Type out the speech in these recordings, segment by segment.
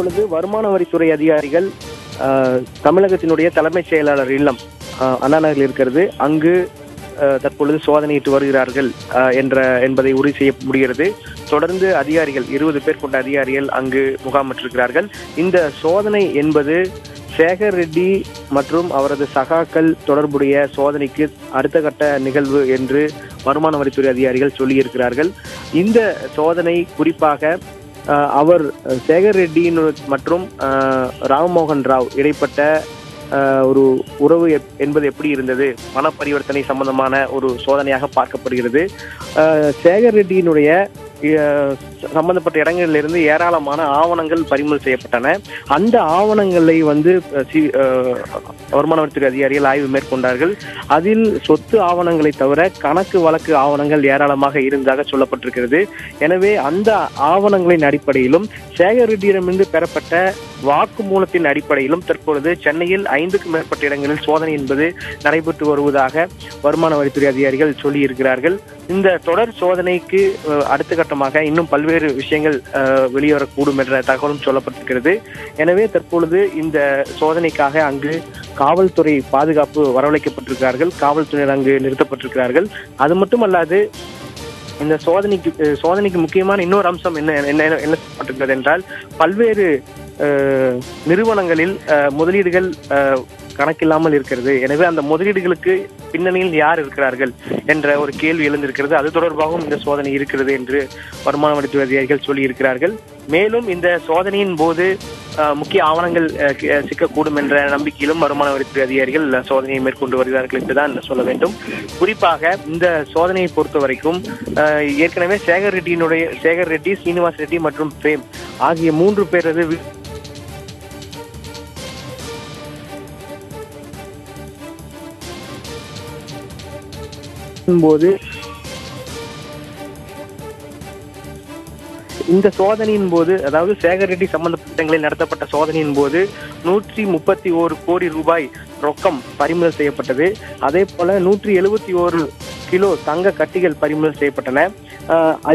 தற்பொழுது வருமான வரித்துறை அதிகாரிகள் தமிழகத்தினுடைய தலைமைச் செயலாளர் இல்லம் அண்ணா நகரில் இருக்கிறது. அங்கு தற்பொழுது சோதனையிட்டு வருகிறார்கள் என்பதை உறுதி செய்ய முடிகிறது. தொடர்ந்து அதிகாரிகள் 20 பேர் கொண்ட அதிகாரிகள் அங்கு முகாமிட்டிருக்கிறார்கள். இந்த சோதனை என்பது சேகர் ரெட்டி மற்றும் அவரது சகாக்கள் தொடர்புடைய சோதனைக்கு அடுத்த கட்ட நிகழ்வு என்று வருமான வரித்துறை அதிகாரிகள் சொல்லியிருக்கிறார்கள். இந்த சோதனை குறிப்பாக அவர் சேகர் ரெட்டி மற்றும் ராம்மோகன் ராவ் இடைப்பட்ட ஒரு உறவு என்பது எப்படி இருந்தது, பண பரிவர்த்தனை சம்பந்தமான ஒரு சோதனையாக பார்க்கப்படுகிறது. சேகர் ரெட்டியினுடைய சம்பந்தப்பட்ட இடங்களிலிருந்து ஏராளமான ஆவணங்கள் பறிமுதல் செய்யப்பட்டன. அந்த ஆவணங்களை வருமான வரித்துறை அதிகாரிகள் ஆய்வு மேற்கொண்டார்கள். அதில் சொத்து ஆவணங்களை தவிர கணக்கு வழக்கு ஆவணங்கள் ஏராளமாக இருந்ததாக சொல்லப்பட்டிருக்கிறது. எனவே அந்த ஆவணங்களின் அடிப்படையிலும் சேகர் ரெட்டியிடமிருந்து பெறப்பட்ட வாக்குமூலத்தின் அடிப்படையிலும் தற்பொழுது சென்னையில் 5க்கும் மேற்பட்ட இடங்களில் சோதனை என்பது நடைபெற்று வருவதாக வருமான வரித்துறை அதிகாரிகள் சொல்லி இருக்கிறார்கள். இந்த தொடர் சோதனைக்கு அடுத்த கட்டமாக இன்னும் பல்வேறு விஷயங்கள் வெளிவரக்கூடும் என்ற தகவலும் சொல்லப்பட்டிருக்கிறது. எனவே தற்பொழுது இந்த சோதனைக்காக அங்கு காவல்துறை பாதுகாப்பு வரவழைக்கப்பட்டிருக்கிறார்கள். காவல்துறையினர் அங்கு நிறுத்தப்பட்டிருக்கிறார்கள். அது மட்டுமல்லாது இந்த சோதனைக்கு முக்கியமான இன்னொரு அம்சம் என்ன சொல்லப்பட்டிருக்கிறது என்றால், பல்வேறு நிறுவனங்களில் முதலீடுகள் கணக்கில்லாமல் இருக்கிறது. எனவே அந்த முதலீடுகளுக்கு பின்னணியில் யார் இருக்கிறார்கள் என்ற ஒரு கேள்வி எழுந்திருக்கிறது. அது தொடர்பாகவும் இந்த சோதனை இருக்கிறது என்று வருமான வரித்துறை அதிகாரிகள் சொல்லி இருக்கிறார்கள். மேலும் இந்த சோதனையின் போது முக்கிய ஆவணங்கள் சிக்கக்கூடும் என்ற நம்பிக்கையிலும் வருமான வரித்துறை அதிகாரிகள் சோதனையை மேற்கொண்டு வருகிறார்கள் என்றுதான் சொல்ல வேண்டும். குறிப்பாக இந்த சோதனையை பொறுத்த வரைக்கும் ஏற்கனவே சேகர் ரெட்டி, சீனிவாஸ் ரெட்டி மற்றும் பிரேம் ஆகிய 3 பேரது போது இந்த சோதனையின் போது, அதாவது சேகர் ரெட்டி சம்பந்தப்பட்ட இடங்களில் நடத்தப்பட்ட சோதனையின் போது 131 கோடி ரூபாய் ரொக்கம் பறிமுதல் செய்யப்பட்டது. அதே போல 171 கிலோ தங்க கட்டிகள் பறிமுதல் செய்யப்பட்டன.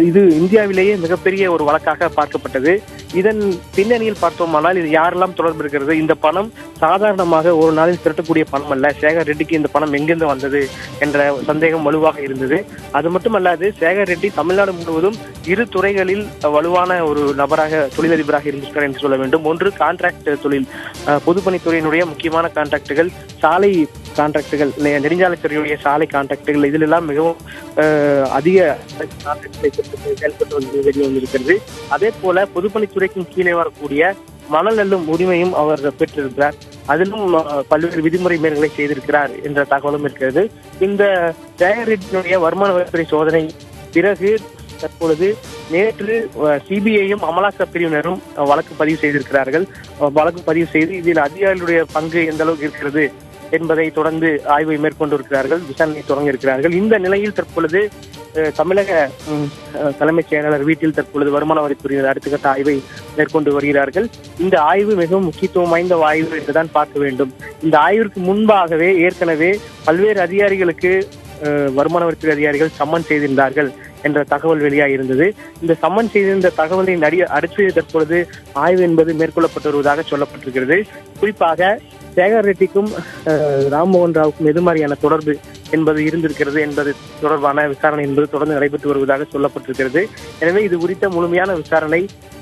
இது இந்தியாவிலேயே மிகப்பெரிய ஒரு வழக்காக பார்க்கப்பட்டது. இதன் பின்னணியில் பார்த்தோமானால் இது யாரெல்லாம் தொடர்பு இருக்கிறது, இந்த பணம் சாதாரணமாக ஒரு நாளில் திரட்டக்கூடிய பணம் அல்ல. சேகர் ரெட்டிக்கு இந்த பணம் எங்கிருந்து வந்தது என்ற சந்தேகம் வலுவாக இருந்தது. அது மட்டுமல்லாது சேகர் ரெட்டி தமிழ்நாடு முழுவதும் 2 துறைகளில் வலுவான ஒரு நபராக, தொழிலதிபராக இருந்திருக்கிறார் என்று சொல்ல வேண்டும். ஒன்று கான்ட்ராக்ட் தொழில், பொதுப்பணித்துறையினுடைய முக்கியமான கான்ட்ராக்டுகள், சாலை கான்ட்ராக்டுகள், நெடுஞ்சாலைத்துறையுடைய சாலை கான்ட்ராக்டுகள், இதிலெல்லாம் மிகவும் அதிக செயல்பட்டு வந்திருக்கிறது. அதே போல பொதுப்பணித்துறைக்கும் கீழே வரக்கூடிய மணல் அள்ளும் உரிமையும் அவர் பெற்றிருக்கிறார். அதிலும் பல்வேறு விதிமுறை மீறல்களை செய்திருக்கிறார் என்ற தகவலும் இருக்கிறது. இந்த சேகர் ரெட்டியினுடைய வருமான வரித்துறை சோதனை பிறகு தற்பொழுது நேற்று சிபிஐயும் அமலாக்க பிரிவினரும் வழக்கு பதிவு செய்திருக்கிறார்கள். வழக்கு பதிவு செய்து இதில் அதிகாரிகளுடைய பங்கு எந்த அளவுக்கு இருக்கிறது என்பதை தொடர்ந்து ஆய்வை மேற்கொண்டு இருக்கிறார்கள், விசாரணை தொடங்க இருக்கிறார்கள். இந்த நிலையில் தற்பொழுது தமிழக தலைமைச் செயலாளர் வீட்டில் தற்பொழுது வருமான வரித்துறையினர் அடுத்த கட்ட ஆய்வை மேற்கொண்டு வருகிறார்கள். இந்த ஆய்வு மிகவும் முக்கியத்துவம் வாய்ந்த ஆய்வு என்றுதான் பார்க்க வேண்டும். இந்த ஆய்விற்கு முன்பாகவே ஏற்கனவே பல்வேறு அதிகாரிகளுக்கு வருமான வரித்துறை அதிகாரிகள் சம்மன் செய்திருந்தார்கள் என்ற தகவல் வெளியாக இருந்தது. இந்த சம்மன் செய்திருந்த தகவலின் அடுத்து தற்பொழுது ஆய்வு என்பது மேற்கொள்ளப்பட்டு வருவதாக சொல்லப்பட்டிருக்கிறது. குறிப்பாக சேகர் ரெட்டிக்கும் ராம்மோகன் ராவுக்கும் எது மாதிரியான தொடர்பு என்பது இருந்திருக்கிறது என்பது தொடர்பான விசாரணை என்பது தொடர்ந்து நடைபெற்று வருவதாக சொல்லப்பட்டிருக்கிறது. எனவே இது குறித்த முழுமையான விசாரணை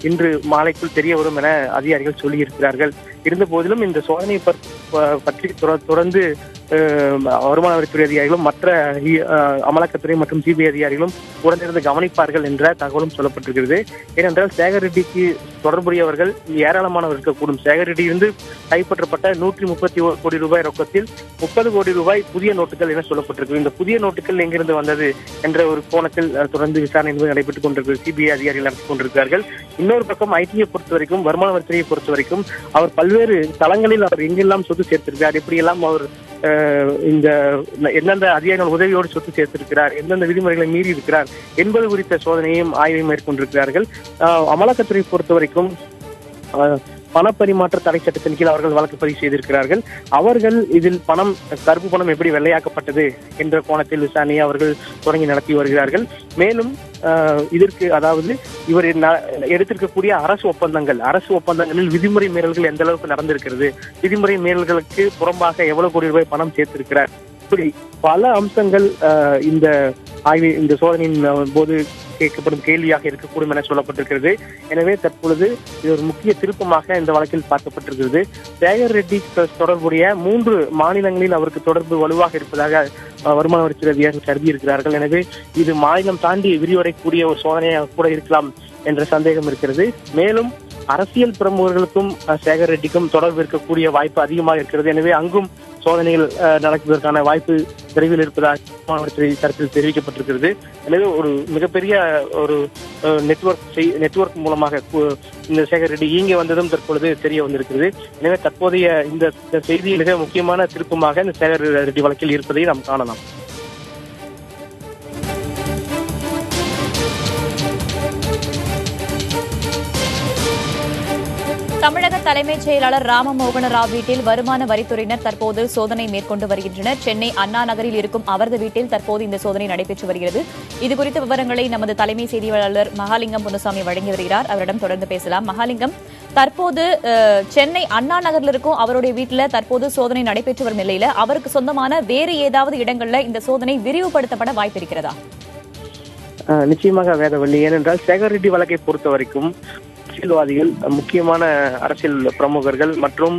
இன்று மாலைக்குள் தெரிய வரும் என அதிகாரிகள் சொல்லியிருக்கிறார்கள். இருந்த போதிலும் இந்த சோதனையை பற்றி தொடர்ந்து வருமான வரித்துறை அதிகாரிகளும் மற்ற அமலாக்கத்துறை மற்றும் சிபிஐ அதிகாரிகளும் உடனிருந்து கவனிப்பார்கள் என்ற தகவலும் சொல்லப்பட்டிருக்கிறது. ஏனென்றால் சேகர் ரெட்டிக்கு தொடர்புடையவர்கள் ஏராளமானவர் இருக்கக்கூடும். சேகர் ரெட்டியிலிருந்து கைப்பற்றப்பட்ட 131 கோடி ரூபாய் ரொக்கத்தில் 30 கோடி ரூபாய் புதிய நோட்டுகள் என சொல்லப்பட்டிருக்கு. இந்த புதிய நோட்டுகள் எங்கிருந்து வந்தது என்ற ஒரு கோணத்தில் தொடர்ந்து விசாரணை என்பது நடைபெற்றுக் கொண்டிருக்கிறது. சிபிஐ அதிகாரிகள் நடத்திக் கொண்டிருக்கிறார்கள். இன்னொரு பக்கம் ஐடியை பொறுத்த வரைக்கும், வருமான வரித்துறையை பொறுத்த வரைக்கும் அவர் பல்வேறு தளங்களில் அவர் எங்கெல்லாம் சொத்து சேர்த்திருக்கிறார், எப்படியெல்லாம் அவர் இந்த எந்தெந்த அதிகாரிகள் உதவியோடு சொத்து சேர்த்திருக்கிறார், எந்தெந்த விதிமுறைகளை மீறி இருக்கிறார் என்பது குறித்த சோதனையும் ஆய்வை மேற்கொண்டிருக்கிறார்கள். அமலாக்கத்துறை பொறுத்த வரைக்கும் பணப்பரிமாற்ற தடை சட்டத்தின் கீழ் அவர்கள் வழக்கு பதிவு செய்திருக்கிறார்கள். அவர்கள் இதில் கருப்பு பணம் எப்படி வெள்ளையாக்கப்பட்டது என்ற கோணத்தில் விசாரணையை அவர்கள் தொடங்கி நடத்தி வருகிறார்கள். மேலும் இதற்கு அதாவது இவர் எடுத்திருக்கக்கூடிய அரசு ஒப்பந்தங்களில் விதிமுறை மீறல்கள் எந்த அளவுக்கு நடந்திருக்கிறது, விதிமுறை மீறல்களுக்கு புறம்பாக எவ்வளவு கோடி ரூபாய் பணம் சேர்த்திருக்கிறார், இப்படி பல அம்சங்கள் இந்த சோதனையின் போது கேட்கப்படும் கேள்வியாக இருக்கக்கூடும் என சொல்லப்பட்டிருக்கிறது. எனவே தற்பொழுது இது ஒரு முக்கிய திருப்பமாக இந்த வழக்கில் பார்க்கப்பட்டிருக்கிறது. சேகர் ரெட்டி தொடர்புடைய 3 மாநிலங்களில் அவருக்கு தொடர்பு வலுவாக இருப்பதாக வருமான வரித்துறை அதிகாரிகள் கருதி இருக்கிறார்கள். எனவே இது மாநிலம் தாண்டி விரிவடையக்கூடிய ஒரு சோதனையாக கூட இருக்கலாம் என்ற சந்தேகம் இருக்கிறது. மேலும் அரசியல் பிரமுகர்களுக்கும் சேகர் ரெட்டிக்கும் தொடர்பு இருக்கக்கூடிய வாய்ப்பு அதிகமாக இருக்கிறது. எனவே அங்கும் சோதனைகள் நடப்பதற்கான வாய்ப்பு விரைவில் இருப்பதாக வருமான தரப்பில் தெரிவிக்கப்பட்டிருக்கிறது. எனவே ஒரு மிகப்பெரிய ஒரு நெட்வொர்க் மூலமாக இந்த சேகர் ரெட்டி இங்கே வந்ததும் தற்பொழுது தெரிய வந்திருக்கிறது. எனவே தற்போதைய இந்த செய்தி மிக முக்கியமான திருப்பமாக இந்த சேகர் ரெட்டி வழக்கில் இருப்பதை நாம் காணலாம். தமிழக தலைமைச் செயலாளர் ராமமோகன ராவ் வீட்டில் வருமான வரித்துறையினர் தற்போது சோதனை மேற்கொண்டு வருகின்றனர். சென்னை அண்ணா நகரில் இருக்கும் அவரது வீட்டில் தற்போது இந்த சோதனை நடைபெற்று வருகிறது. இதுகுறித்த விவரங்களை நமது தலைமை செய்தியாளர் மகாலிங்கம் பொன்னுசாமி வழங்கி வருகிறார். அவரிடம் தொடர்ந்து பேசலாம். மகாலிங்கம், தற்போது சென்னை அண்ணா நகரில் இருக்கும் அவருடைய வீட்டில் தற்போது சோதனை நடைபெற்று வரும் நிலையில அவருக்கு சொந்தமான வேறு ஏதாவது இடங்கள்ல இந்த சோதனை விரிவுபடுத்தப்பட வாய்ப்பு இருக்கிறதா? நிச்சயமாக வேதவள்ளி, ஏனென்றால் சேகர் ரெட்டி வழக்கை பொறுத்த வரைக்கும் அரசியல்வாதிகள், முக்கியமான அரசியல் பிரமுகர்கள் மற்றும்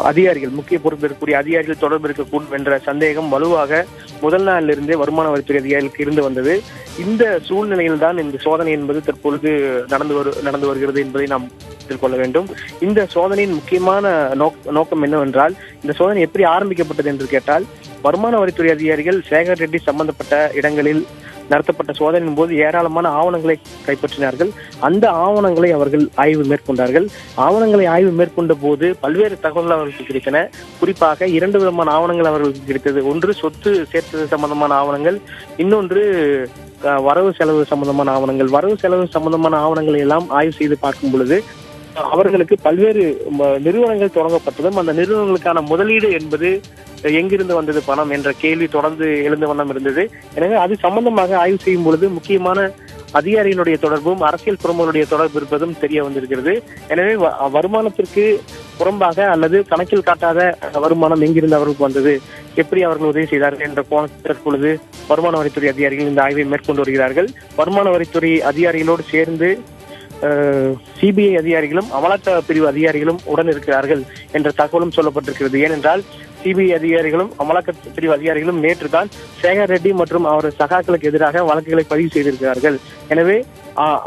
அதிகாரிகள், முக்கிய பொறுப்பு இருக்கக்கூடிய அதிகாரிகள் தொடர்பு இருக்கக்கூடும் என்ற சந்தேகம் வலுவாக முதல் நாளிலிருந்தே வருமான வரித்துறை அதிகாரிகளுக்கு இருந்து வந்தது. இந்த சூழ்நிலையில் தான் இந்த சோதனை என்பது தற்பொழுது நடந்து வருகிறது என்பதை நாம் கொள்ள வேண்டும். இந்த சோதனையின் முக்கியமான நோக்கம் என்னவென்றால், இந்த சோதனை எப்படி ஆரம்பிக்கப்பட்டது என்று கேட்டால், வருமான வரித்துறை அதிகாரிகள் சேகர் ரெட்டி சம்பந்தப்பட்ட இடங்களில் நடத்தப்பட்ட சோதனையின் போது ஏராளமான ஆவணங்களை கைப்பற்றினார்கள். அந்த ஆவணங்களை அவர்கள் ஆய்வு மேற்கொண்டார்கள். ஆவணங்களை ஆய்வு மேற்கொண்ட போது பல்வேறு தகவல்கள் அவர்களுக்கு கிடைத்தன. குறிப்பாக 2 விதமான ஆவணங்கள் அவர்களுக்கு கிடைத்தது. ஒன்று சொத்து சேர்த்தது சம்பந்தமான ஆவணங்கள், இன்னொன்று வரவு செலவு சம்பந்தமான ஆவணங்கள். வரவு செலவு சம்பந்தமான ஆவணங்களை எல்லாம் ஆய்வு செய்து பார்க்கும் பொழுது அவர்களுக்கு பல்வேறு நிறுவனங்கள் தொடங்கப்பட்டதும் அந்த நிறுவனங்களுக்கான முதலீடு என்பது எங்கிருந்து வந்தது பணம் என்ற கேள்வி தொடர்ந்து எழுந்த வண்ணம் இருந்தது. எனவே அது சம்பந்தமாக ஆய்வு செய்யும் பொழுது முக்கியமான அதிகாரிகளுடைய தொடர்பும் அரசியல் பிரமுகருடைய தொடர்பு இருப்பதும் தெரிய வந்திருக்கிறது. எனவே வருமானத்திற்கு புறம்பாக அல்லது கணக்கில் காட்டாத வருமானம் எங்கிருந்து அவர்களுக்கு வந்தது, எப்படி அவர்கள் உதவி செய்தார்கள் என்ற கோணத்தில் தற்பொழுது வருமான வரித்துறை அதிகாரிகள் இந்த ஆய்வை மேற்கொண்டு வருகிறார்கள். வருமான வரித்துறை அதிகாரிகளோடு சேர்ந்து சிபிஐ அதிகாரிகளும் அமலாக்க பிரிவு அதிகாரிகளும் உடன் இருக்கிறார்கள் என்ற தகவலும் சொல்லப்பட்டிருக்கிறது. ஏனென்றால் சிபிஐ அதிகாரிகளும் அமலாக்க பிரிவு அதிகாரிகளும் நேற்று தான் சேகர் ரெட்டி மற்றும் அவரது சகாக்களுக்கு எதிராக வழக்குகளை பதிவு செய்திருக்கிறார்கள். எனவே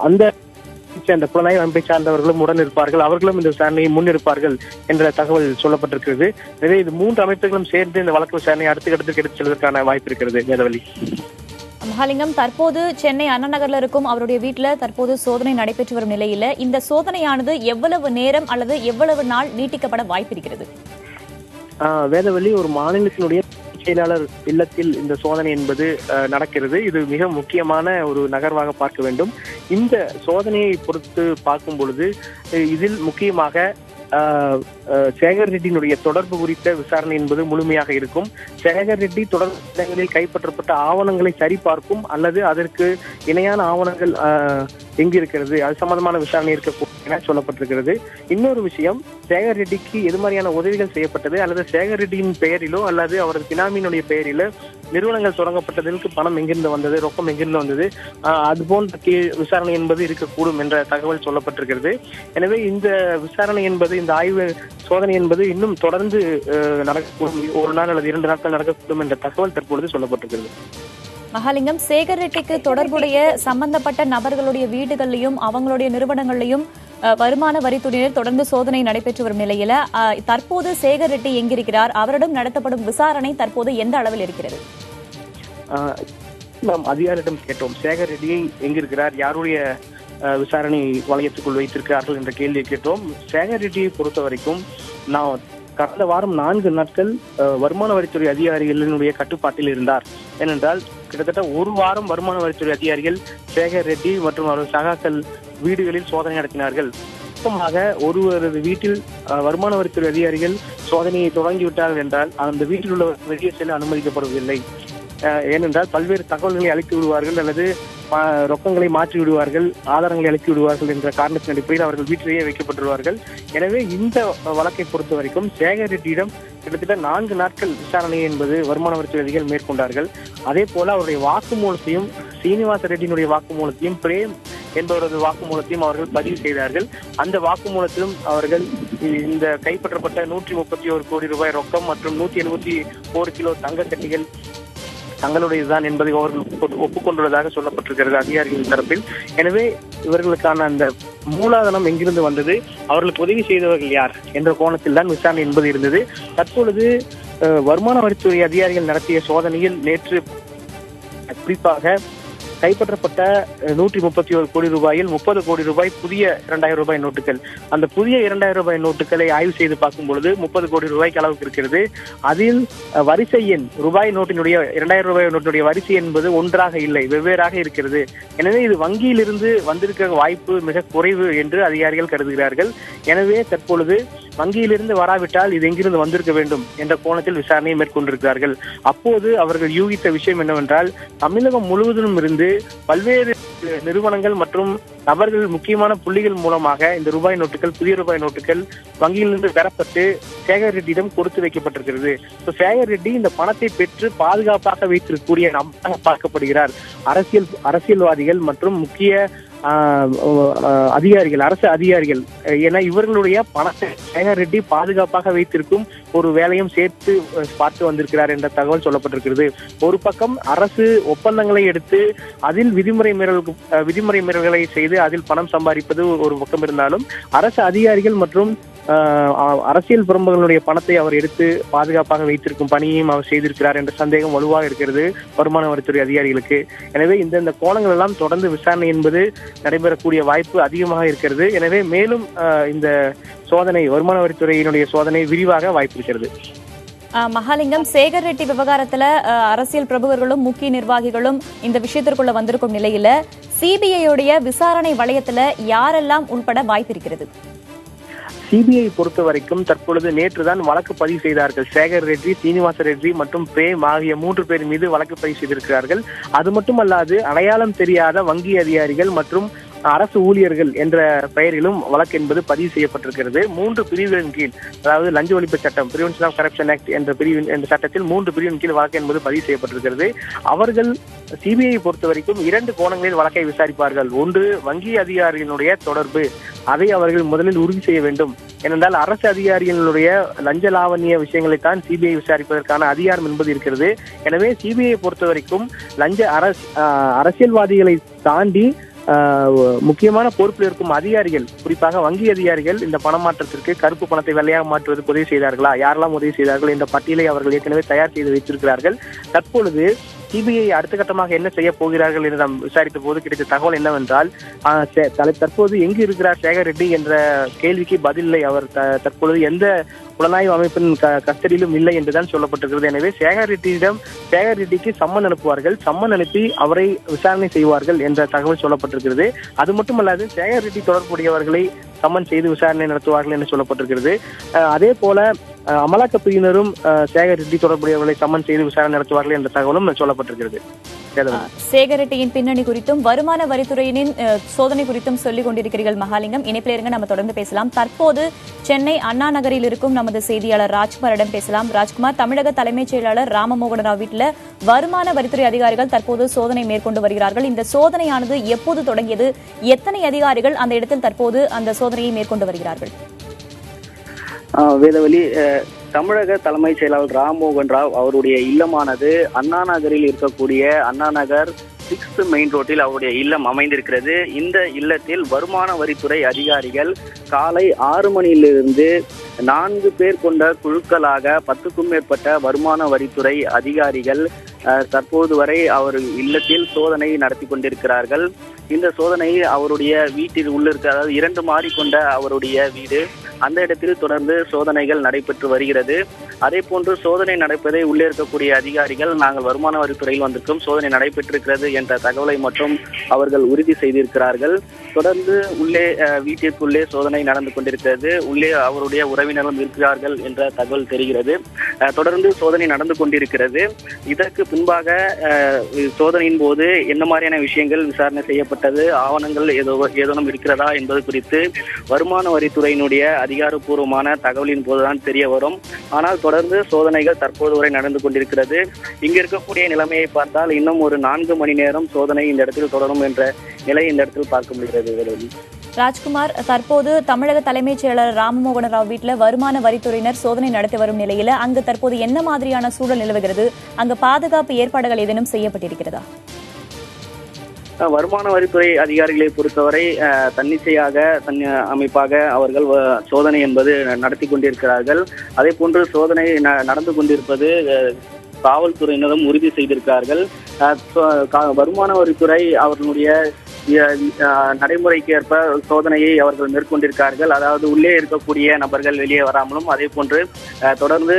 அந்த புலனாய்வு அமைப்பை சார்ந்தவர்களும் உடன் இருப்பார்கள், அவர்களும் இந்த விசாரணையை முன்னிருப்பார்கள் என்ற தகவல் சொல்லப்பட்டிருக்கிறது. எனவே இது 3 அமைப்புகளும் சேர்ந்து இந்த வழக்கு விசாரணையை அடுத்த கட்டத்துக்கு எடுத்துச் செல்வதற்கான வாய்ப்பு இருக்கிறது. வேதவழி. மகாலிங்கம், தற்போது சென்னை அண்ணா நகர்ல இருக்கும் அவருடைய வீட்டில் தற்போது சோதனை நடைபெற்று வரும் நிலையில இந்த சோதனையானது எவ்வளவு நேரம் அல்லது எவ்வளவு நாள் நீட்டிக்கப்பட வாய்ப்பு இருக்கிறது? வேதவழி, ஒரு மாநிலத்தினுடைய செயலாளர் இல்லத்தில் இந்த சோதனை என்பது நடக்கிறது. இது மிக முக்கியமான ஒரு நகர்வாக பார்க்க வேண்டும். இந்த சோதனையை பொறுத்து பார்க்கும் பொழுது இதில் முக்கியமாக சேகர் ரெட்டியினுடைய தொடர்பு குறித்த விசாரணை என்பது முழுமையாக இருக்கும். சேகர் ரெட்டி தொடர்பு இடங்களில் கைப்பற்றப்பட்ட ஆவணங்களை சரிபார்க்கும் அல்லது அதற்கு இணையான ஆவணங்கள் எங்கு இருக்கிறது அது சம்பந்தமான விசாரணை இருக்கக்கூடும் என சொல்லப்பட்டிருக்கிறது. இன்னொரு விஷயம், சேகர் ரெட்டிக்கு எது மாதிரியான உதவிகள் செய்யப்பட்டது அல்லது சேகர் ரெட்டியின் பெயரிலோ அல்லது அவரது பினாமியினுடைய பெயரிலோ நிறுவனங்கள் தொடங்கப்பட்டதற்கு பணம் எங்கிருந்து வந்தது, ரொக்கம் எங்கிருந்து வந்தது, அது போன்ற விசாரணை என்பது இருக்கக்கூடும் என்ற தகவல் சொல்லப்பட்டிருக்கிறது. எனவே இந்த விசாரணை என்பது, இந்த ஆய்வு சோதனை என்பது இன்னும் தொடர்ந்து நடக்கக்கூடும், 1 நாள் அல்லது 2 நாட்கள் நடக்கக்கூடும் என்ற தகவல் தற்பொழுது சொல்லப்பட்டிருக்கிறது. மகாலிங்கம், சேகர் ரெட்டிக்கு தொடர்புடைய சம்பந்தப்பட்ட நபர்களுடைய வீடுகளிலும் அவங்களுடைய நிறுவனங்களிலும் வருமான வரித்துறையினர் தொடர்ந்து சோதனை நடைபெற்று வரும் நிலையில தற்போது சேகர் ரெட்டி எங்கிருக்கிறார், அவரிடம் நடத்தப்படும் விசாரணை தற்போது எந்த அளவில் இருக்கிறது? நாம் அதிகாரியிடம் கேட்டோம், சேகர் ரெட்டியை எங்கிருக்கிறார், யாருடைய விசாரணை வளையத்துக்குள் வைத்திருக்கிறார்கள் என்ற கேள்வியை கேட்டோம். சேகர் ரெட்டியை பொறுத்த வரைக்கும் நான் கடந்த வாரம் 4 நாட்கள் வருமான வரித்துறை அதிகாரிகளினுடைய கட்டுப்பாட்டில் இருந்தார். ஏனென்றால் கிட்டத்தட்ட 1 வாரம் வருமான வரித்துறை அதிகாரிகள் சேகர் ரெட்டி மற்றும் அவரது சகாக்கள் வீடுகளில் சோதனை நடத்தினார்கள். வழக்கமாக ஒருவரது வீட்டில் வருமான வரித்துறை அதிகாரிகள் சோதனையை தொடங்கிவிட்டார்கள் என்றால் அந்த வீட்டில் உள்ள வெளியே செல்ல அனுமதிக்கப்படுவதில்லை. ஏனென்றால் பல்வேறு தகவல்களை அளித்து விடுவார்கள் அல்லது ரொக்கங்களை மாற்றி விடுவார்கள், ஆதாரங்களை அளித்து விடுவார்கள் என்ற காரணத்தின் அடிப்படையில் அவர்கள் வீட்டிலேயே வைக்கப்பட்டுள்ளார்கள். எனவே இந்த வழக்கை பொறுத்த வரைக்கும் சேகர் ரெட்டியிடம் கிட்டத்தட்ட 4 நாட்கள் விசாரணை என்பது வருமான வரித்துறை அதிகாரிகள் மேற்கொண்டார்கள். அதே போல அவருடைய வாக்குமூலத்தையும் சீனிவாச ரெட்டியினுடைய வாக்குமூலத்தையும் பிரேம் என்பவரது வாக்குமூலத்தையும் அவர்கள் பதிவு செய்தார்கள். அந்த வாக்குமூலத்திலும் அவர்கள் இந்த கைப்பற்றப்பட்ட 131 கோடி ரூபாய் ரொக்கம் மற்றும் 171 கிலோ தங்க கட்டிகள் தங்களுடையதுதான் என்பதை அவர்கள் ஒப்புக்கொண்டுள்ளதாக சொல்லப்பட்டிருக்கிறது அதிகாரிகளின் தரப்பில். எனவே இவர்களுக்கான அந்த மூலதனம் எங்கிருந்து வந்தது, அவர்களுக்கு உதவி செய்தவர்கள் யார் என்ற கோணத்தில் தான் விசாரணை என்பது இருந்தது. தற்பொழுது வருமான வரித்துறை அதிகாரிகள் நடத்திய சோதனையில் நேற்று குறிப்பாக கைப்பற்றப்பட்ட 131 கோடி ரூபாயில் 30 கோடி ரூபாய் புதிய 2000 ரூபாய் நோட்டுகள். அந்த புதிய 2000 ரூபாய் நோட்டுகளை ஆய்வு செய்து பார்க்கும் பொழுது 30 கோடி ரூபாய்க்கு அளவுக்கு இருக்கிறது. அதில் வரிசை எண் ரூபாய் நோட்டினுடைய 2000 ரூபாய் நோட்டினுடைய வரிசை என்பது ஒன்றாக இல்லை, வெவ்வேறாக இருக்கிறது. எனவே இது வங்கியிலிருந்து வந்திருக்க வாய்ப்பு மிக குறைவு என்று அதிகாரிகள் கருதுகிறார்கள். எனவே தற்பொழுது வங்கியிலிருந்து வராவிட்டால் இது எங்கிருந்து வந்திருக்க வேண்டும் என்ற கோணத்தில் விசாரணையை மேற்கொண்டிருக்கிறார்கள். அப்போது அவர்கள் யூகித்த விஷயம் என்னவென்றால், தமிழகம் முழுவதிலும் இருந்து பல்வேறு நிறுவனங்கள் மற்றும் நபர்கள் முக்கியமான புள்ளிகள் மூலமாக இந்த ரூபாய் நோட்டுகள், புதிய ரூபாய் நோட்டுகள் வங்கியிலிருந்து பெறப்பட்டு சேகர் ரெட்டியிடம் கொடுத்து வைக்கப்பட்டிருக்கிறது. சேகர் ரெட்டி இந்த பணத்தை பெற்று பாதுகாப்பாக வைத்திருக்கக்கூடிய நபராக பார்க்கப்படுகிறார். அரசியல்வாதிகள் மற்றும் முக்கிய அதிகாரிகள், அரசு அதிகாரிகள் என இவர்களுடைய பணத்தை சேகர் ரெட்டி பாதுகாப்பாக வைத்திருக்கும் ஒரு வேலையும் சேர்த்து பார்த்து வந்திருக்கிறார் என்ற தகவல் சொல்லப்பட்டிருக்கிறது. ஒரு பக்கம் அரசு ஒப்பந்தங்களை எடுத்து அதில் விதிமுறை மீறல்களை செய்து அதில் பணம் சம்பாதிப்பது ஒரு பக்கம் இருந்தாலும், அரசு அதிகாரிகள் மற்றும் அரசியல் பிரமுகர்களுடைய பணத்தை அவர் எடுத்து பாதுகாப்பாக வைத்திருக்கும் பணியையும் அவர் செய்திருக்கிறார் என்ற சந்தேகம் வலுவாக இருக்கிறது வருமான வரித்துறை அதிகாரிகளுக்கு. எனவே இந்த கோணங்கள் எல்லாம் தொடர்ந்து விசாரணை என்பது நடைபெறக்கூடிய வாய்ப்பு அதிகமாக இருக்கிறது. எனவே மேலும் இந்த சோதனை, வருமான வரித்துறையினுடைய சோதனை விரிவாக வாய்ப்பு இருக்கிறது. மகாலிங்கம், சேகர் ரெட்டி விவகாரத்துல அரசியல் பிரமுகர்களும் முக்கிய நிர்வாகிகளும் இந்த விஷயத்திற்குள்ள வந்திருக்கும் நிலையில சிபிஐ விசாரணை வளையத்துல யாரெல்லாம் உள்பட வாய்ப்பு இருக்கிறது? சிபிஐ பொறுத்த வரைக்கும் தற்பொழுது நேற்றுதான் வழக்கு பதிவு செய்தார்கள். சேகர் ரெட்டி, சீனிவாச ரெட்டி மற்றும் பிரேம் ஆகிய 3 பேர் மீது வழக்கு பதிவு செய்திருக்கிறார்கள். அது மட்டுமல்லாது அடையாளம் தெரியாத வங்கி அதிகாரிகள் மற்றும் அரசு ஊழியர்கள் என்ற பெயரிலும் வழக்கு என்பது பதிவு செய்யப்பட்டிருக்கிறது. 3 பிரிவுகளின் கீழ், அதாவது லஞ்ச ஒழிப்பு சட்டம், பிரிவென்ஷன் ஆஃப் கரப்ஷன் ஆக்ட் என்ற சட்டத்தில் 3 பிரிவின் கீழ் வழக்கு என்பது பதிவு செய்யப்பட்டிருக்கிறது. அவர்கள் சிபிஐ பொறுத்த வரைக்கும் 2 கோணங்களில் வழக்கை விசாரிப்பார்கள். ஒன்று, வங்கி அதிகாரிகளுடைய தொடர்பு, அதை அவர்கள் முதலில் உறுதி செய்ய வேண்டும். ஏனென்றால் அரசு அதிகாரிகளுடைய லஞ்ச லாவண்ய விஷயங்களைத்தான் சிபிஐ விசாரிப்பதற்கான அதிகாரம் என்பது இருக்கிறது. எனவே சிபிஐ பொறுத்த வரைக்கும் அரசியல்வாதிகளை தாண்டி முக்கியமான பொறுப்பில் இருக்கும் அதிகாரிகள், குறிப்பாக வங்கி அதிகாரிகள் இந்த பணமாற்றத்திற்கு கருப்பு பணத்தை வெள்ளையாக மாற்றுவதற்கு உதவி செய்தார்களா, யாரெல்லாம் உதவி செய்தார்கள் என்ற பட்டியலை அவர்கள் ஏற்கனவே தயார் செய்து வைத்திருக்கிறார்கள். தற்பொழுது சிபிஐ அடுத்த கட்டமாக என்ன செய்ய போகிறார்கள் என்று நாம் விசாரித்த போது கிடைத்த தகவல் என்னவென்றால், தற்போது எங்கு இருக்கிறார் சேகர் ரெட்டி என்ற கேள்விக்கு பதில் இல்லை. அவர் தற்பொழுது எந்த புலனாய்வு அமைப்பின் கஸ்டடியிலும் இல்லை என்றுதான் சொல்லப்பட்டிருக்கிறது. எனவே சேகர் ரெட்டிக்கு சம்மன் அனுப்புவார்கள், சம்மன் அனுப்பி அவரை விசாரணை செய்வார்கள் என்ற தகவல் சொல்லப்பட்டிருக்கிறது. அது மட்டுமல்லாது சேகர் ரெட்டி தொடர்புடையவர்களை சம்மன் செய்து விசாரணை நடத்துவார்கள் என்று சொல்லப்பட்டிருக்கிறது. அதே போல அமலாக்க பிரிவினரும் சேகர் ரெட்டி தொடர்புடையவர்களை சம்மன் செய்து விசாரணை நடத்துவார்கள் என்ற தகவலும் சொல்லப்பட்டிருக்கிறது. சேகர் ரெட்டியின் பின்னணி குறித்தும் வருமான வரித்துறையினின் சோதனை குறித்தும் சொல்லிக் கொண்டிருக்கிறீர்கள் மகாலிங்கம். இணைப்பில் இருங்க, நம்ம தொடர்ந்து பேசலாம். தற்போது சென்னை அண்ணா நகரில் இருக்கும் நமது செய்தியாளர் ராஜ்குமாரிடம் பேசலாம். ராஜ்குமார், தமிழக தலைமைச் செயலாளர் ராமமோகன ராவ் வீட்டில் வருமான வரித்துறை அதிகாரிகள் தற்போது சோதனை மேற்கொண்டு வருகிறார்கள். இந்த சோதனையானது எப்போது தொடங்கியது? எத்தனை அதிகாரிகள் அந்த இடத்தில் தற்போது அந்த சோதனையை மேற்கொண்டு வருகிறார்கள்? வேதவழி, தமிழக தலைமைச் செயலாளர் ராம்மோகன் ராவ் அவருடைய இல்லமானது அண்ணா நகரில் இருக்கக்கூடிய அண்ணா நகர் 6th மெயின் ரோட்டில் அவருடைய இல்லம் அமைந்திருக்கிறது. இந்த இல்லத்தில் வருமான வரித்துறை அதிகாரிகள் காலை 6 மணியிலிருந்து 4 பேர் கொண்ட குழுக்களாக 10க்கும் மேற்பட்ட வருமான வரித்துறை அதிகாரிகள் தற்போது வரை அவர் இல்லத்தில் சோதனை நடத்தி கொண்டிருக்கிறார்கள். இந்த சோதனை அவருடைய வீட்டில் உள்ள இருக்க, அதாவது 2 மாடி கொண்ட அவருடைய வீடு, அந்த இடத்தில் தொடர்ந்து சோதனைகள் நடைபெற்று வருகிறது. அதே போன்று சோதனை நடப்பதை உள்ளே இருக்கக்கூடிய அதிகாரிகள், நாங்கள் வருமான வரித்துறையில் வந்திருக்கும், சோதனை நடைபெற்றிருக்கிறது என்ற தகவலை மட்டும் அவர்கள் உறுதி செய்திருக்கிறார்கள். தொடர்ந்து உள்ளே வீட்டிற்குள்ளே சோதனை நடந்து கொண்டிருக்கிறது. உள்ளே அவருடைய உறவினரும் இருக்கிறார்கள் என்ற தகவல் தெரிகிறது. தொடர்ந்து சோதனை நடந்து கொண்டிருக்கிறது. இதற்கு பின்பாக சோதனையின் போது என்ன மாதிரியான விஷயங்கள் விசாரணை செய்யப்பட்டது, ஆவணங்கள் ஏதேனும் இருக்கிறதா என்பது குறித்து வருமான வரித்துறையினுடைய அதிகாரப்பூர்வமான தகவலின் போதுதான் தெரிய வரும். ஆனால் தொடர்ந்து சோதனைகள் தற்போது வரை நடந்து கொண்டிருக்கிறது. இங்கு இருக்கக்கூடிய நிலைமையை பார்த்தால் இன்னும் ஒரு 4 மணி நேரம் சோதனை இந்த இடத்தில் தொடரும் என்ற நிலை இந்த இடத்தில் பார்க்க முடிகிறது. ராஜ்குமார், தற்போது தமிழக தலைமைச் செயலாளர் ராமமோகன ராவ் வீட்டில் வருமான வரித்துறையினர் சோதனை நடத்தி வரும் நிலையில அங்கு தற்போது என்ன மாதிரியான சூழல் நிலவுகிறது? அங்கு பாதுகாப்பு ஏற்பாடுகள் ஏதேனும் செய்யப்பட்டிருக்கிறதா? வருமான வரித்துறை அதிகாரிகளை பொறுத்தவரை தன்னிச்சையாக அமைப்பாக அவர்கள் சோதனை என்பது நடத்தி கொண்டிருக்கிறார்கள். அதே போன்று சோதனை நடந்து கொண்டிருப்பது காவல்துறையினரும் உறுதி செய்திருக்கிறார்கள். வருமான வரித்துறை அவர்களுடைய நடைமுறைக்கு ஏற்ப சோதனையை அவர்கள் மேற்கொண்டிருக்கிறார்கள். அதாவது உள்ளே இருக்கக்கூடிய நபர்கள் வெளியே வராமலும், அதே போன்று தொடர்ந்து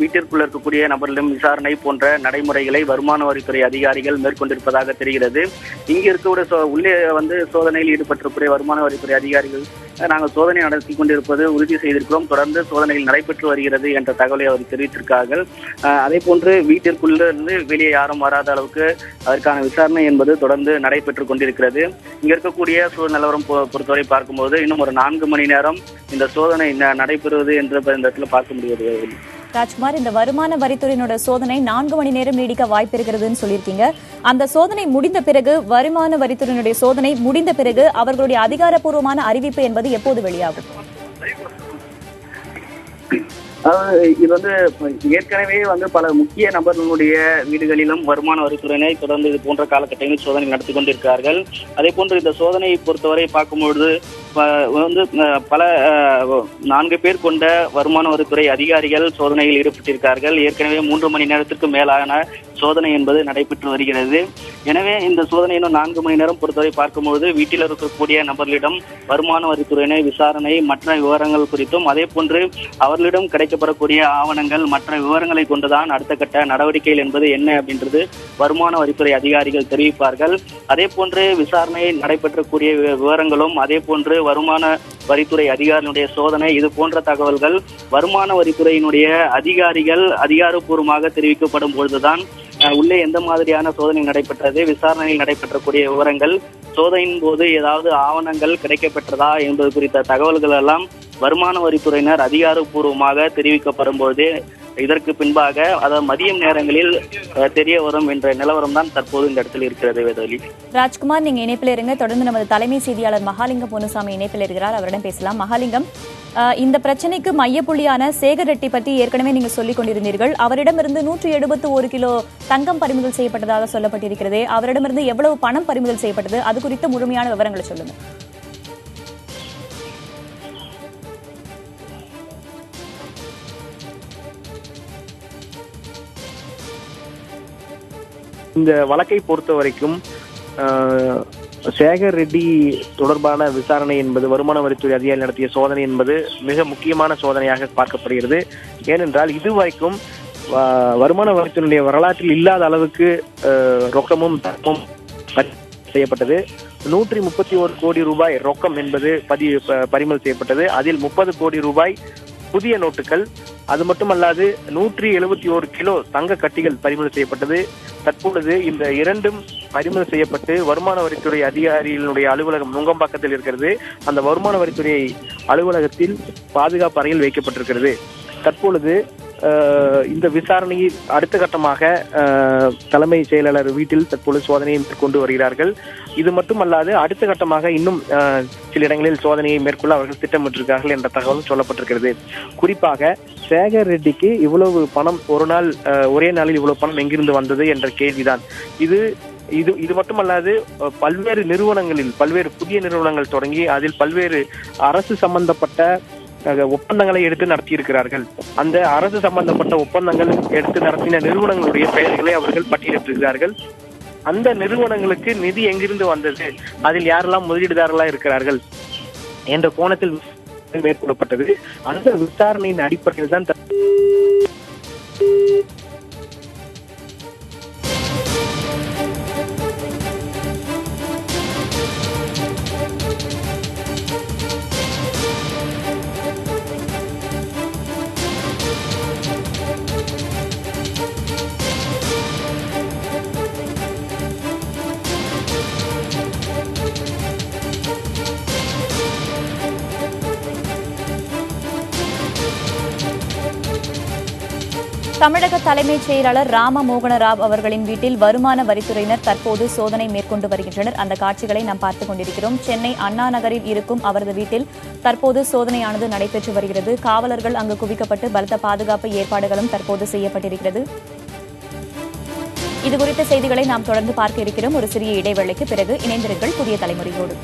வீட்டிற்குள்ள இருக்கக்கூடிய நபர்களிடம் விசாரணை போன்ற நடைமுறைகளை வருமான வரித்துறை அதிகாரிகள் மேற்கொண்டிருப்பதாக தெரிகிறது. இங்கு இருக்கக்கூடிய உள்ளே சோதனையில் ஈடுபட்டிருக்கிற வருமான வரித்துறை அதிகாரிகள் நாங்கள் சோதனை நடத்தி கொண்டிருப்பது உறுதி செய்திருக்கிறோம், தொடர்ந்து சோதனைகள் நடைபெற்று வருகிறது என்ற தகவலை அவர் தெரிவித்திருக்கிறார்கள். அதே போன்று வீட்டிற்குள்ளிருந்து வெளியே யாரும் வராத அளவுக்கு அதற்கான விசாரணை என்பது தொடர்ந்து நடைபெற்றுக் கொண்டிருக்கிறது. இங்க இருக்கக்கூடிய சூழல் நிலவரம் பொறுத்தவரை பார்க்கும்போது இன்னும் ஒரு 4 மணி நேரம் இந்த சோதனை நடைபெறுவது என்று இந்த இடத்துல பார்க்க முடியாது. ராஜ்குமார், இந்த வருமான வரித்துறையினோட சோதனை 4 மணி நேரம் நீடிக்க வாய்ப்பு இருக்கிறதுன்னு சொல்லியிருக்கீங்க. அந்த சோதனை முடிந்த பிறகு, வருமான வரித்துறையினுடைய சோதனை முடிந்த பிறகு அவர்களுடைய அதிகாரப்பூர்வமான அறிவிப்பு என்பது எப்போது வெளியாகும்? இது ஏற்கனவே பல முக்கிய நபர்களுடைய வீடுகளிலும் வருமான வரித்துறையினை தொடர்ந்து இது போன்ற காலகட்டங்களில் சோதனை நடத்தி கொண்டிருக்கிறார்கள். அதே போன்று இந்த சோதனையை பொறுத்தவரை பார்க்கும்பொழுது பல 4 பேர் கொண்ட வருமான வரித்துறை அதிகாரிகள் சோதனையில் ஈடுபட்டிருக்கிறார்கள். ஏற்கனவே 3 மணி நேரத்திற்கு மேலான சோதனை என்பது நடைபெற்று வருகிறது. எனவே இந்த சோதனை இன்னும் 4 மணி நேரம் பொறுத்தவரை பார்க்கும்போது வீட்டில் இருக்கக்கூடிய நபர்களிடம் வருமான வரித்துறையினை விசாரணை மற்ற விவரங்கள் குறித்தும், அதே போன்று அவர்களிடம் கிடைக்கப்படக்கூடிய ஆவணங்கள் மற்ற விவரங்களை கொண்டுதான் அடுத்த கட்ட நடவடிக்கைகள் என்பது என்ன அப்படின்றது வருமான வரித்துறை அதிகாரிகள் தெரிவிப்பார்கள். அதே போன்று விசாரணை நடைபெற்றக்கூடிய விவரங்களும், அதே போன்று வருமான வரித்துறை அதிகாரிகளுடைய சோதனை, இது போன்ற தகவல்கள் வருமான வரித்துறையினுடைய அதிகாரிகள் அதிகாரப்பூர்வமாக தெரிவிக்கப்படும் பொழுதுதான் உள்ளே எந்த மாதிரியான சோதனை நடைபெற்றது, விசாரணையில் நடைபெற்றக்கூடிய விவரங்கள், சோதனையின் போது ஏதாவது ஆவணங்கள் கிடைக்கப்பெற்றதா என்பது குறித்த தகவல்கள் எல்லாம் வருமான வரித்துறையினர் அதிகாரப்பூர்வமாக தெரிவிக்கப்படும் பொழுது இதற்கு பின்பாக அதாவது மதியம் நேரங்களில் தெரிய வரும் என்ற நிலவரம் தான் தற்போது இந்த இடத்தில் இருக்கிறது. வேதவலி. ராஜ்குமார், நீங்க இணைப்பில் இருங்க. தொடர்ந்து நமது தலைமை செய்தியாளர் மகாலிங்கம் பொன்னுசாமி இணைப்பில் இருக்கிறார், அவரிடம் பேசலாம். மகாலிங்கம், இந்த பிரச்சனைக்கு மையப்புள்ளியான சேகர் ரெட்டி பற்றி ஏற்கனவே நீங்க சொல்லிக் கொண்டிருந்தீர்கள். அவரிடமிருந்து 171 கிலோ தங்கம் பறிமுதல் செய்யப்பட்டதாக சொல்லப்பட்டிருக்கிறது. அவரிடமிருந்து எவ்வளவு பணம் பறிமுதல் செய்யப்பட்டது, அது குறித்த முழுமையான விவரங்களை சொல்லுங்க. இந்த வழக்கை பொறுத்த வரைக்கும் சேகர் ரெட்டி தொடர்பான விசாரணை என்பது வருமான வரித்துறை அதிகாரி நடத்திய சோதனை என்பது மிக முக்கியமான சோதனையாக பார்க்கப்படுகிறது. ஏனென்றால் இதுவரைக்கும் வருமான வரித்துறையுடைய வரலாற்றில் இல்லாத அளவுக்கு ரொக்கமும் தங்கமும் செய்யப்பட்டது. 131 கோடி ரூபாய் ரொக்கம் என்பது பறிமுதல் செய்யப்பட்டது. அதில் 30 கோடி ரூபாய் புதிய நோட்டுகள், அது மட்டுமல்லாது 171 கிலோ தங்க கட்டிகள் பறிமுதல் செய்யப்பட்டது. தற்பொழுது இந்த இரண்டும் பறிமுதல் செய்யப்பட்டு வருமான வரித்துறை அதிகாரிகளுடைய அலுவலகம் நுங்கம்பாக்கத்தில் இருக்கிறது. அந்த வருமான வரித்துறை அலுவலகத்தில் பாதுகாப்பு அறையில் வைக்கப்பட்டிருக்கிறது. தற்பொழுது இந்த விசாரணையை அடுத்த கட்டமாக தலைமை செயலாளர் வீட்டில் தற்பொழுது சோதனையை மேற்கொண்டு வருகிறார்கள். இது மட்டுமல்லாது அடுத்த கட்டமாக இன்னும் சில இடங்களில் சோதனையை மேற்கொள்ள அவர்கள் திட்டமிட்டிருக்கிறார்கள் என்ற தகவலும் சொல்லப்பட்டிருக்கிறது. குறிப்பாக சேகர் ரெட்டிக்கு இவ்வளவு பணம் ஒரே நாளில் இவ்வளவு பணம் எங்கிருந்து வந்தது என்ற கேள்விதான். இது மட்டுமல்லாது பல்வேறு நிறுவனங்களில் பல்வேறு புதிய நிறுவனங்கள் தொடங்கி அதில் பல்வேறு அரசு சம்பந்தப்பட்ட ஒப்பந்தங்களை எடுத்து நடத்தியிருக்கிறார்கள். அந்த அரசு சம்பந்தப்பட்ட ஒப்பந்தங்கள் எடுத்து நடத்தின நிறுவனங்களுடைய பெயர்களை அவர்கள் பட்டியலிட்டிருக்கிறார்கள். அந்த நிறுவனங்களுக்கு நிதி எங்கிருந்து வந்தது, அதில் யாரெல்லாம் முதலீடுதாரர்களாக இருக்கிறார்கள் என்ற கோணத்தில் மேற்கொள்ளப்பட்டது. அந்த விசாரணையின் அடிப்படையில் தான் தமிழக தலைமைச் செயலாளர் ராமமோகன ராவ் அவர்களின் வீட்டில் வருமான வரித்துறையினர் தற்போது சோதனை மேற்கொண்டு வருகின்றனர். அந்த காட்சிகளை நாம் பார்த்துக் கொண்டிருக்கிறோம். சென்னை அண்ணா நகரில் இருக்கும் அவரது வீட்டில் தற்போது சோதனையானது நடைபெற்று வருகிறது. காவலர்கள் அங்கு குவிக்கப்பட்டு பலத்த பாதுகாப்பு ஏற்பாடுகளும் தற்போது செய்யப்பட்டிருக்கிறது. இதுகுறித்த செய்திகளை நாம் தொடர்ந்து பார்க்க இருக்கிறோம். ஒரு சிறிய இடைவேளைக்கு பிறகு இணைந்திருங்கள் புதிய தலைமுறையோடு.